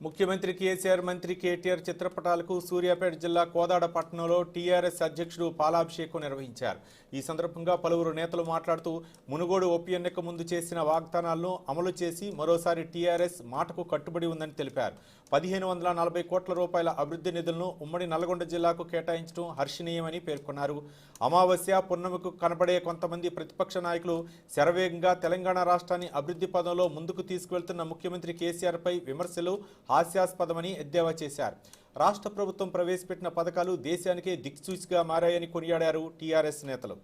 ముఖ్యమంత్రి కేసీఆర్, మంత్రి కేటీఆర్ చిత్రపటాలకు సూర్యాపేట జిల్లా కోదాడ పట్టణంలో టీఆర్ఎస్ అధ్యక్షుడు పాలాభిషేకం నిర్వహించారు. ఈ సందర్భంగా పలువురు నేతలు మాట్లాడుతూ మునుగోడు ఉప ఎన్నిక ముందు చేసిన వాగ్దానాలను అమలు చేసి మరోసారి టీఆర్ఎస్ మాటకు కట్టుబడి ఉందని తెలిపారు. 1540 కోట్ల రూపాయల అభివృద్ధి నిధులను ఉమ్మడి నల్గొండ జిల్లాకు కేటాయించడం హర్షణీయమని పేర్కొన్నారు. అమావాస్య పున్నమికు కనబడే కొంతమంది ప్రతిపక్ష నాయకులు శరవేగంగా తెలంగాణ రాష్ట్రాన్ని అభివృద్ధి పదంలో ముందుకు తీసుకువెళ్తున్న ముఖ్యమంత్రి కేసీఆర్పై విమర్శలు హాస్యాస్పదమని ఎద్దేవా చేశారు. రాష్ట్ర ప్రభుత్వం ప్రవేశపెట్టిన పథకాలు దేశానికే దిక్సూచిగా మారాయని కొనియాడారు టీఆర్ఎస్ నేతలు.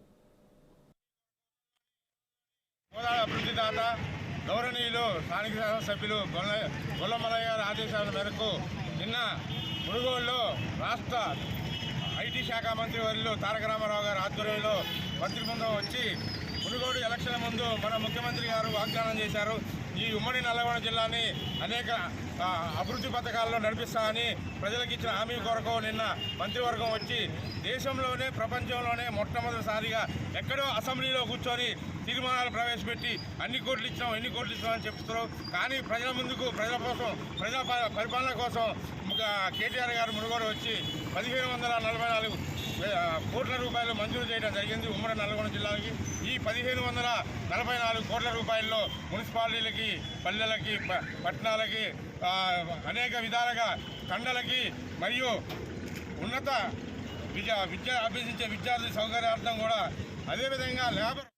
గౌరవనీయులు స్థానిక శాసనసభ్యులు గొల్లమలయ్య గారి ఆదేశాల మేరకు నిన్న మునుగోడులో రాష్ట్ర ఐటీ శాఖ మంత్రి వర్యులు తారక రామారావు గారి ఆధ్వర్యంలో మంత్రి బృందం వచ్చి మునుగోడు ఎలక్షన్ల ముందు మన ముఖ్యమంత్రి గారు వాగ్దానం చేశారు. ఈ ఉమ్మడి నల్గొండ జిల్లాని అనేక అభివృద్ధి పథకాల్లో నడిపిస్తామని ప్రజలకు ఇచ్చిన హామీ కొరకు నిన్న మంత్రివర్గం వచ్చి దేశంలోనే ప్రపంచంలోనే మొట్టమొదటిసారిగా ఎక్కడో అసెంబ్లీలో కూర్చొని తీర్మానాలు ప్రవేశపెట్టి ఎన్ని కోట్లు ఇచ్చినామని చెప్తున్నారు. కానీ ప్రజల ముందుకు, ప్రజల కోసం, ప్రజల పరిపాలన కోసం కేటీఆర్ గారు మునుగోడు వచ్చి 1544 కోట్ల రూపాయలు మంజూరు చేయడం జరిగింది ఉమ్మడి నల్గొండ జిల్లాకి. ఈ 1544 కోట్ల రూపాయల్లో మున్సిపాలిటీలకి, పల్లెలకి, పట్టణాలకి, అనేక విధాలుగా తండలకి మరియు ఉన్నత విద్య అభ్యసించే విద్యార్థి సౌకర్యార్థం కూడా, అదేవిధంగా లేబర్